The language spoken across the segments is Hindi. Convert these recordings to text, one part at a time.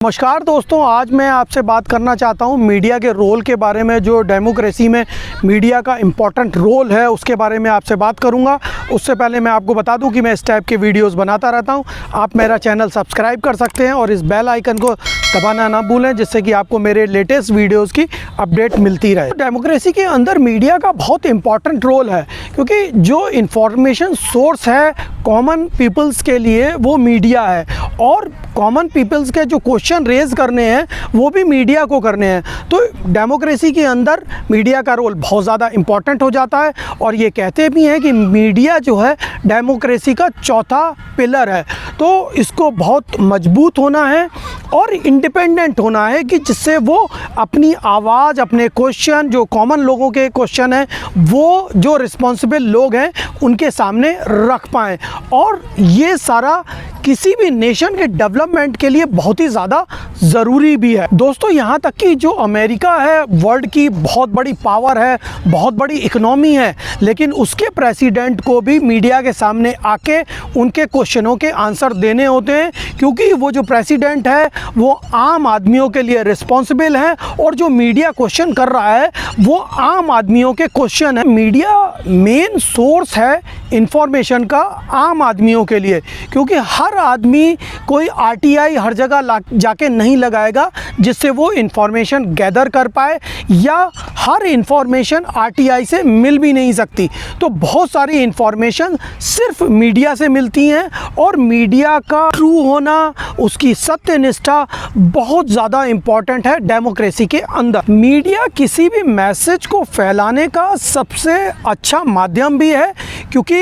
नमस्कार दोस्तों, आज मैं आपसे बात करना चाहता हूं मीडिया के रोल के बारे में। जो डेमोक्रेसी में मीडिया का इम्पोर्टेंट रोल है उसके बारे में आपसे बात करूंगा। उससे पहले मैं आपको बता दूं कि मैं इस टाइप के वीडियोस बनाता रहता हूं। आप मेरा चैनल सब्सक्राइब कर सकते हैं और इस बेल आइकन को दबाना ना भूलें, जिससे कि आपको मेरे लेटेस्ट वीडियोज़ की अपडेट मिलती रहे। डेमोक्रेसी के अंदर मीडिया का बहुत इम्पॉर्टेंट रोल है, क्योंकि जो इन्फॉर्मेशन सोर्स है कॉमन पीपल्स के लिए वो मीडिया है, और कॉमन पीपल्स के जो क्वेश्चन रेज करने हैं वो भी मीडिया को करने हैं। तो डेमोक्रेसी के अंदर मीडिया का रोल बहुत ज़्यादा इम्पॉर्टेंट हो जाता है, और ये कहते भी हैं कि मीडिया जो है डेमोक्रेसी का चौथा पिलर है। तो इसको बहुत मजबूत होना है और इंडिपेंडेंट होना है, कि जिससे वो अपनी आवाज़, अपने क्वेश्चन, जो कॉमन लोगों के क्वेश्चन हैं वो जो रिस्पॉन्सिबल लोग हैं उनके सामने रख पाएँ। और ये सारा किसी भी नेशन के डेवलपमेंट के लिए बहुत ही ज़्यादा ज़रूरी भी है। दोस्तों, यहाँ तक कि जो अमेरिका है वर्ल्ड की बहुत बड़ी पावर है, बहुत बड़ी इकोनॉमी है, लेकिन उसके प्रेसिडेंट को भी मीडिया के सामने आके उनके क्वेश्चनों के आंसर देने होते हैं, क्योंकि वो जो प्रेसिडेंट है वो आम आदमियों के लिए रिस्पॉन्सिबल है, और जो मीडिया क्वेश्चन कर रहा है वो आम आदमियों के क्वेश्चन है। मीडिया मेन सोर्स है इंफॉर्मेशन का आम आदमियों के लिए, क्योंकि हर आदमी कोई आरटीआई हर जगह जाके नहीं लगाएगा जिससे वो इंफॉर्मेशन गैदर कर पाए, या हर इंफॉर्मेशन आरटीआई से मिल भी नहीं सकती। तो बहुत सारी इंफॉर्मेशन सिर्फ मीडिया से मिलती हैं, और मीडिया का ट्रू होना, उसकी सत्यनिष्ठा बहुत ज़्यादा इम्पॉर्टेंट है डेमोक्रेसी के अंदर। मीडिया किसी भी मैसेज को फैलाने का सबसे अच्छा माध्यम भी है, क्योंकि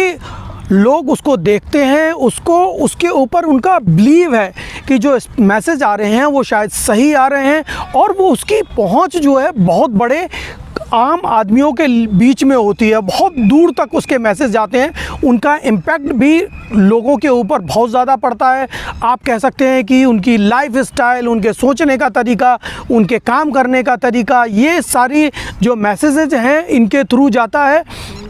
लोग उसको देखते हैं, उसके ऊपर उनका बिलीव है कि जो मैसेज आ रहे हैं वो शायद सही आ रहे हैं, और वो उसकी पहुंच जो है बहुत बड़े आम आदमियों के बीच में होती है, बहुत दूर तक उसके मैसेज जाते हैं। उनका इम्पैक्ट भी लोगों के ऊपर बहुत ज़्यादा पड़ता है। आप कह सकते हैं कि उनकी लाइफ स्टाइल, उनके सोचने का तरीका, उनके काम करने का तरीका, ये सारी जो मैसेजेज हैं इनके थ्रू जाता है।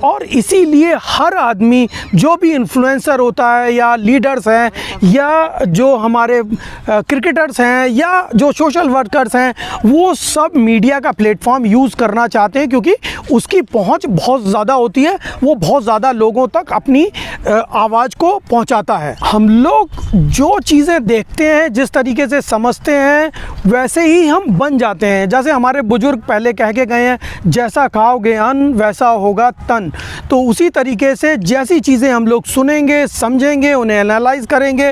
और इसीलिए हर आदमी, जो भी इन्फ्लुएंसर होता है, या लीडर्स हैं, या जो हमारे क्रिकेटर्स हैं, या जो सोशल वर्कर्स हैं, वो सब मीडिया का प्लेटफॉर्म यूज़ करना चाहते हैं, क्योंकि उसकी पहुंच बहुत ज़्यादा होती है, वो बहुत ज़्यादा लोगों तक अपनी आवाज़ को पहुंचाता है। हम लोग जो चीज़ें देखते हैं, जिस तरीके से समझते हैं, वैसे ही हम बन जाते हैं। जैसे हमारे बुजुर्ग पहले कह के गए हैं, जैसा खाओगे अन्न वैसा होगा तन। तो उसी तरीके से जैसी चीज़ें हम लोग सुनेंगे, समझेंगे, उन्हें एनालाइज करेंगे,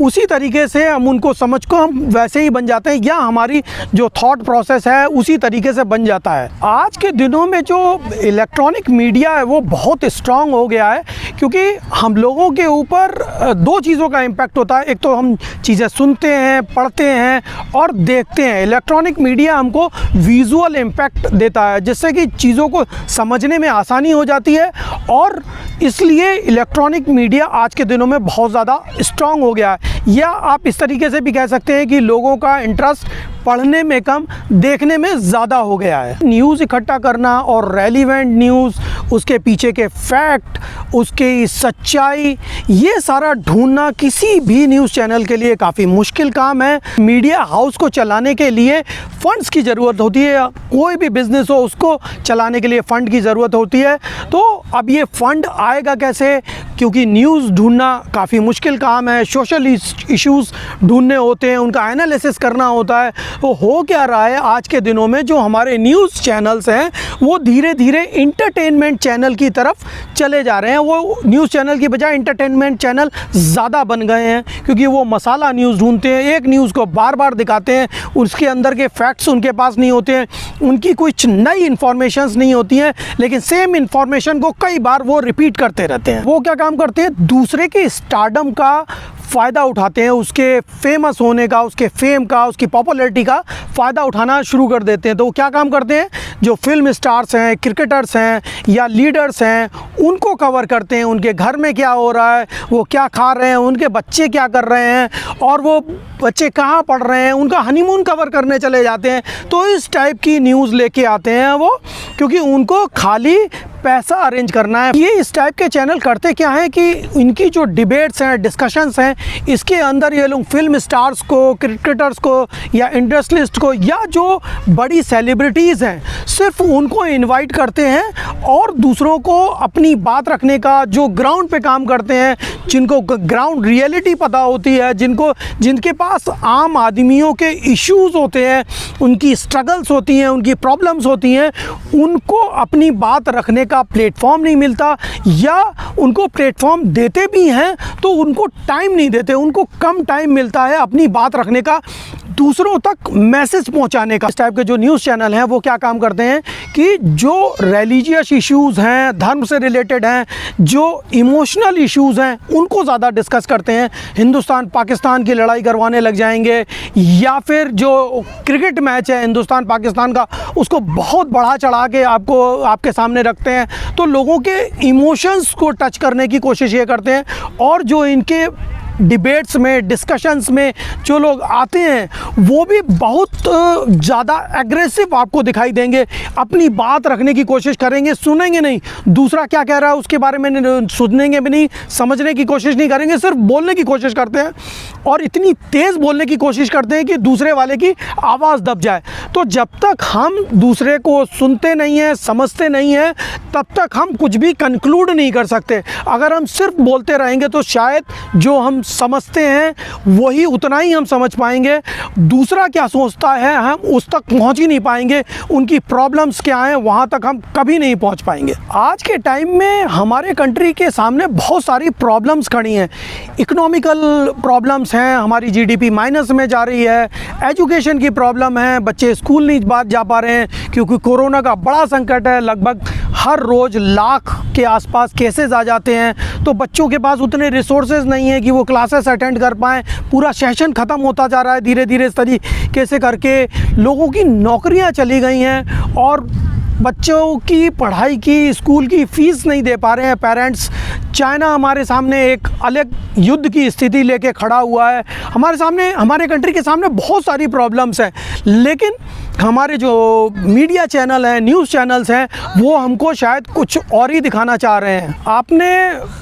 उसी तरीके से हम उनको समझ को हम वैसे ही बन जाते हैं, या हमारी जो थॉट प्रोसेस है उसी तरीके से बन जाता है। आज के दिनों में जो इलेक्ट्रॉनिक मीडिया है वो बहुत स्ट्रांग हो गया है, क्योंकि हम लोगों के ऊपर दो चीज़ों का इम्पैक्ट होता है। एक तो हम चीज़ें सुनते हैं, पढ़ते हैं और देखते हैं। इलेक्ट्रॉनिक मीडिया हमको विजुअल इम्पैक्ट देता है, जिससे कि चीज़ों को समझने में आसानी हो जाती है, और इसलिए इलेक्ट्रॉनिक मीडिया आज के दिनों में बहुत ज़्यादा स्ट्रांग हो गया है। या आप इस तरीके से भी कह सकते हैं कि लोगों का इंटरेस्ट पढ़ने में कम, देखने में ज़्यादा हो गया है। न्यूज़ इकट्ठा करना और रेलिवेंट न्यूज़, उसके पीछे के फैक्ट, उसकी सच्चाई, ये सारा ढूंढना किसी भी न्यूज़ चैनल के लिए काफ़ी मुश्किल काम है। मीडिया हाउस को चलाने के लिए फ़ंड्स की ज़रूरत होती है। कोई भी बिज़नेस हो उसको चलाने के लिए फ़ंड की ज़रूरत होती है। तो अब ये फ़ंड आएगा कैसे, क्योंकि न्यूज़ ढूंढना काफ़ी मुश्किल काम है। सोशल इश्यूज़ ढूंढने होते हैं, उनका एनालिसिस करना होता है। तो हो क्या रहा है आज के दिनों में, जो हमारे न्यूज़ चैनल्स हैं वो धीरे धीरे इंटरटेनमेंट चैनल की तरफ चले जा रहे हैं। वो न्यूज़ चैनल की बजाय इंटरटेनमेंट चैनल ज़्यादा बन गए हैं, क्योंकि वो मसाला न्यूज़ ढूंढते हैं, एक न्यूज़ को बार बार दिखाते हैं, उसके अंदर के फैक्ट्स उनके पास नहीं होते हैं, उनकी कुछ नई इन्फॉर्मेशंस नहीं होती हैं, लेकिन सेम इन्फॉर्मेशन को कई बार वो रिपीट करते रहते हैं। वो क्या काम करते हैं, दूसरे के स्टारडम का फ़ायदा उठाते हैं, उसके फेमस होने का, उसके फेम का, उसकी पॉपुलैरिटी का फ़ायदा उठाना शुरू कर देते हैं। तो वो क्या काम करते हैं, जो फिल्म स्टार्स हैं, क्रिकेटर्स हैं, या लीडर्स हैं, उनको कवर करते हैं। उनके घर में क्या हो रहा है, वो क्या खा रहे हैं, उनके बच्चे क्या कर रहे हैं, और वो बच्चे कहाँ पढ़ रहे हैं, उनका हनीमून कवर करने चले जाते हैं। तो इस टाइप की न्यूज़ लेके आते हैं वो, क्योंकि उनको खाली पैसा अरेंज करना है। ये इस टाइप के चैनल करते क्या है कि इनकी जो डिबेट्स हैं, डिस्कशंस हैं, इसके अंदर ये लोग फिल्म स्टार्स को, क्रिकेटर्स को या इंडस्ट्रियलिस्ट को या जो बड़ी सेलिब्रिटीज़ हैं सिर्फ उनको इनवाइट करते हैं और दूसरों को अपनी बात रखने का, जो ग्राउंड पे काम करते हैं, जिनको ग्राउंड रियलिटी पता होती है, जिनके पास आम आदमियों के इश्यूज होते हैं, उनकी स्ट्रगल्स होती हैं, उनकी प्रॉब्लम्स होती हैं, उनको अपनी बात रखने का प्लेटफॉर्म नहीं मिलता, या उनको प्लेटफॉर्म देते भी हैं तो उनको टाइम नहीं देते, उनको कम टाइम मिलता है अपनी बात रखने का, दूसरों तक मैसेज पहुंचाने का। इस टाइप के जो न्यूज़ चैनल हैं वो क्या काम करते हैं कि जो रिलीजियस इश्यूज़ हैं, धर्म से रिलेटेड हैं, जो इमोशनल इश्यूज़ हैं, उनको ज़्यादा डिस्कस करते हैं। हिंदुस्तान पाकिस्तान की लड़ाई करवाने लग जाएंगे, या फिर जो क्रिकेट मैच है हिंदुस्तान पाकिस्तान का, उसको बहुत बढ़ा चढ़ा के आपके सामने रखते हैं, तो लोगों के इमोशंस को टच करने की कोशिश ये करते हैं। और जो इनके डिबेट्स में, डिस्कशंस में जो लोग आते हैं वो भी बहुत ज़्यादा एग्रेसिव आपको दिखाई देंगे, अपनी बात रखने की कोशिश करेंगे, सुनेंगे नहीं, दूसरा क्या कह रहा है उसके बारे में सुनेंगे भी नहीं, समझने की कोशिश नहीं करेंगे, सिर्फ बोलने की कोशिश करते हैं और इतनी तेज़ बोलने की कोशिश करते हैं कि दूसरे वाले की आवाज़ दब जाए। तो जब तक हम दूसरे को सुनते नहीं हैं, समझते नहीं हैं, तब तक हम कुछ भी कंक्लूड नहीं कर सकते। अगर हम सिर्फ बोलते रहेंगे तो शायद जो हम समझते हैं वही उतना ही हम समझ पाएंगे, दूसरा क्या सोचता है हम उस तक पहुंच ही नहीं पाएंगे, उनकी प्रॉब्लम्स क्या हैं वहां तक हम कभी नहीं पहुंच पाएंगे। आज के टाइम में हमारे कंट्री के सामने बहुत सारी प्रॉब्लम्स खड़ी हैं। इकोनॉमिकल प्रॉब्लम्स हैं, हमारी जीडीपी माइनस में जा रही है, एजुकेशन की प्रॉब्लम है, बच्चे स्कूल नहीं जा पा रहे हैं क्योंकि कोरोना का बड़ा संकट है, लगभग हर रोज़ लाख के आसपास केसेस आ जाते हैं, तो बच्चों के पास उतने रिसोर्सेज नहीं है कि वो क्लासेस अटेंड कर पाएँ। पूरा सेशन ख़त्म होता जा रहा है धीरे धीरे, इस तरीके से करके लोगों की नौकरियां चली गई हैं और बच्चों की पढ़ाई की, स्कूल की फ़ीस नहीं दे पा रहे हैं पेरेंट्स। चाइना हमारे सामने एक अलग युद्ध की स्थिति लेके खड़ा हुआ है। हमारे कंट्री के सामने बहुत सारी प्रॉब्लम्स हैं, लेकिन हमारे जो मीडिया चैनल हैं, न्यूज़ चैनल्स हैं, वो हमको शायद कुछ और ही दिखाना चाह रहे हैं। आपने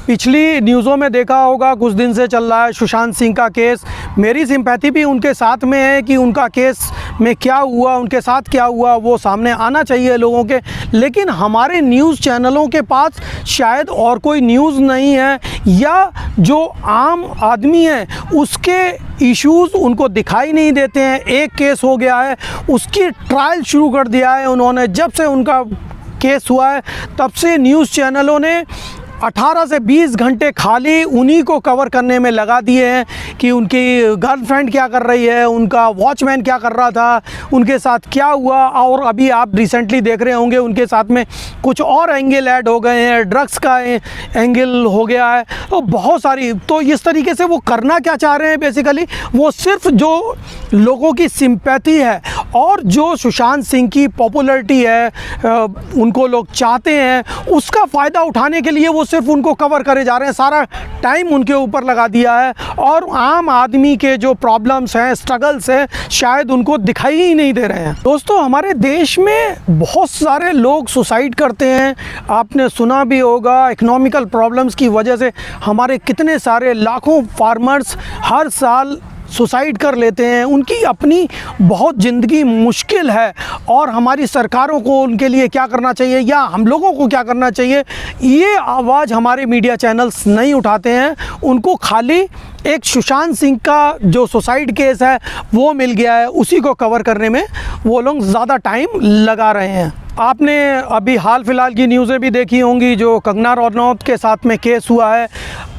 पिछली न्यूज़ों में देखा होगा, कुछ दिन से चल रहा है सुशांत सिंह का केस। मेरी सिंपैथी भी उनके साथ में है कि उनका केस में क्या हुआ, उनके साथ क्या हुआ, वो सामने आना चाहिए लोगों के। लेकिन हमारे न्यूज़ चैनलों के पास शायद और कोई न्यूज़ नहीं है, या जो आम आदमी है उसके इश्यूज़ उनको दिखाई नहीं देते हैं। एक केस हो गया है, उसकी ट्रायल शुरू कर दिया है उन्होंने। जब से उनका केस हुआ है तब से न्यूज़ चैनलों ने 18 से 20 घंटे खाली उन्हीं को कवर करने में लगा दिए हैं कि उनकी गर्लफ्रेंड क्या कर रही है, उनका वॉचमैन क्या कर रहा था, उनके साथ क्या हुआ। और अभी आप रिसेंटली देख रहे होंगे उनके साथ में कुछ और एंगल ऐड हो गए हैं, ड्रग्स का एंगल हो गया है, तो बहुत सारी। तो इस तरीके से वो करना क्या चाह रहे हैं बेसिकली, वो सिर्फ जो लोगों की सिंपैथी है और जो सुशांत सिंह की पॉपुलैरिटी है, उनको लोग चाहते हैं, उसका फ़ायदा उठाने के लिए वो सिर्फ उनको कवर करे जा रहे हैं, सारा टाइम उनके ऊपर लगा दिया है और आम आदमी के जो प्रॉब्लम्स हैं, स्ट्रगल्स हैं, शायद उनको दिखाई ही नहीं दे रहे हैं। दोस्तों, हमारे देश में बहुत सारे लोग सुसाइड करते हैं, आपने सुना भी होगा। इकोनॉमिकल प्रॉब्लम्स की वजह से हमारे कितने सारे लाखों फार्मर्स हर साल सुसाइड कर लेते हैं। उनकी अपनी बहुत ज़िंदगी मुश्किल है और हमारी सरकारों को उनके लिए क्या करना चाहिए या हम लोगों को क्या करना चाहिए, ये आवाज़ हमारे मीडिया चैनल्स नहीं उठाते हैं। उनको खाली एक सुशांत सिंह का जो सुसाइड केस है वो मिल गया है, उसी को कवर करने में वो लोग ज़्यादा टाइम लगा रहे हैं। आपने अभी हाल फिलहाल की न्यूज़ें भी देखी होंगी, जो कंगना रनौत के साथ में केस हुआ है।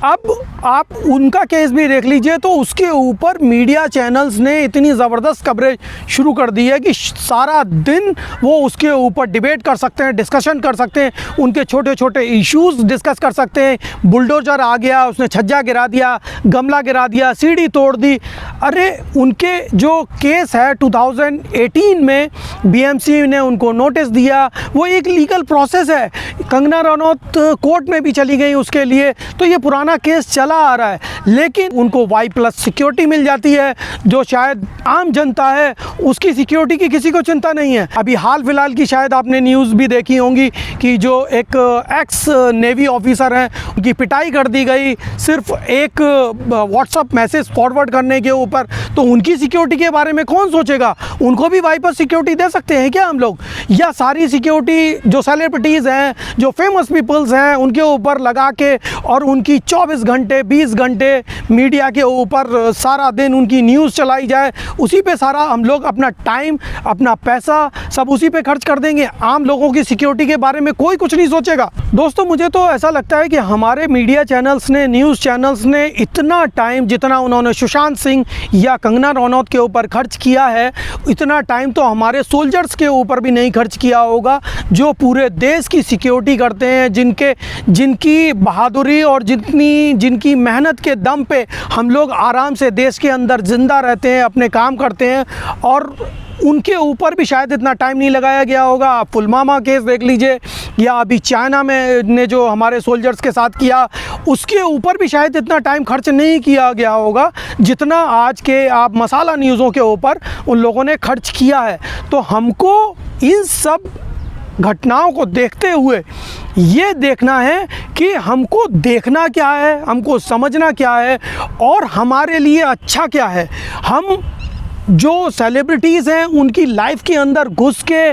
अब आप उनका केस भी देख लीजिए, तो उसके ऊपर मीडिया चैनल्स ने इतनी ज़बरदस्त कवरेज शुरू कर दी है कि सारा दिन वो उसके ऊपर डिबेट कर सकते हैं, डिस्कशन कर सकते हैं, उनके छोटे छोटे इश्यूज़ डिस्कस कर सकते हैं। बुलडोज़र आ गया, उसने छज्जा गिरा दिया, गमला गिरा दिया, सीढ़ी तोड़ दी। अरे उनके जो केस है 2018 में बीएमसी ने उनको नोटिस दिया दिया, वो एक लीगल प्रोसेस है। कंगना रनौत कोर्ट में भी चली गई उसके लिए, तो ये पुराना केस चला आ रहा है, लेकिन उनको Y+ सिक्योरिटी मिल जाती है, जो शायद आम जनता है उसकी सिक्योरिटी की किसी को चिंता नहीं है। अभी हाल फिलहाल की शायद आपने न्यूज़ भी देखी होंगी कि जो एक एक्स नेवी ऑफिसर हैं, उनकी पिटाई कर दी गई सिर्फ एक व्हाट्सअप मैसेज फॉरवर्ड करने के ऊपर। तो उनकी सिक्योरिटी के बारे में कौन सोचेगा? उनको भी Y+ सिक्योरिटी दे सकते हैं क्या हम लोग? या सारी सिक्योरिटी जो सेलिब्रिटीज़ हैं, जो फेमस पीपल्स हैं, उनके ऊपर लगा के और उनकी 24 घंटे 20 घंटे मीडिया के ऊपर सारा दिन उनकी न्यूज़ चलाई जाए, उसी पे सारा हम लोग अपना टाइम, अपना पैसा सब उसी पे खर्च कर देंगे? आम लोगों की सिक्योरिटी के बारे में कोई कुछ नहीं सोचेगा। दोस्तों, मुझे तो ऐसा लगता है कि हमारे मीडिया चैनल्स ने, न्यूज़ चैनल्स ने इतना टाइम जितना उन्होंने सुशांत सिंह या कंगना रनौत के ऊपर खर्च किया है, इतना टाइम तो हमारे सोल्जर्स के ऊपर भी नहीं खर्च किया होगा, जो पूरे देश की सिक्योरिटी करते हैं, जिनकी बहादुरी और जिनकी मेहनत के दम पे हम लोग आराम से देश के अंदर ज़िंदा रहते हैं, अपने काम करते हैं, और उनके ऊपर भी शायद इतना टाइम नहीं लगाया गया होगा। आप पुलवामा केस देख लीजिए, या अभी चाइना में ने जो हमारे सोल्जर्स के साथ किया, उसके ऊपर भी शायद इतना टाइम खर्च नहीं किया गया होगा जितना आज के आप मसाला न्यूज़ों के ऊपर उन लोगों ने खर्च किया है। तो हमको इन सब घटनाओं को देखते हुए ये देखना है कि हमको देखना क्या है, हमको समझना क्या है, और हमारे लिए अच्छा क्या है। हम जो सेलिब्रिटीज़ हैं उनकी लाइफ के अंदर घुस के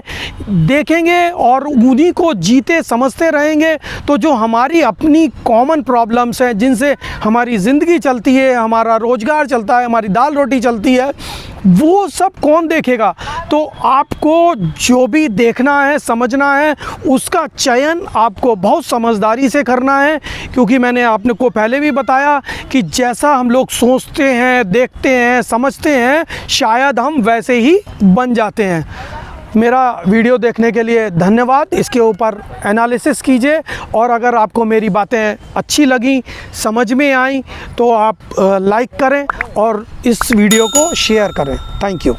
देखेंगे और उन्हीं को जीते समझते रहेंगे, तो जो हमारी अपनी कॉमन प्रॉब्लम्स हैं, जिनसे हमारी ज़िंदगी चलती है, हमारा रोज़गार चलता है, हमारी दाल रोटी चलती है, वो सब कौन देखेगा? तो आपको जो भी देखना है, समझना है, उसका चयन आपको बहुत समझदारी से करना है, क्योंकि मैंने आपने को पहले भी बताया कि जैसा हम लोग सोचते हैं, देखते हैं, समझते हैं, शायद हम वैसे ही बन जाते हैं। मेरा वीडियो देखने के लिए धन्यवाद। इसके ऊपर एनालिसिस कीजिए, और अगर आपको मेरी बातें अच्छी लगी, समझ में आई, तो आप लाइक करें और इस वीडियो को शेयर करें। Thank you.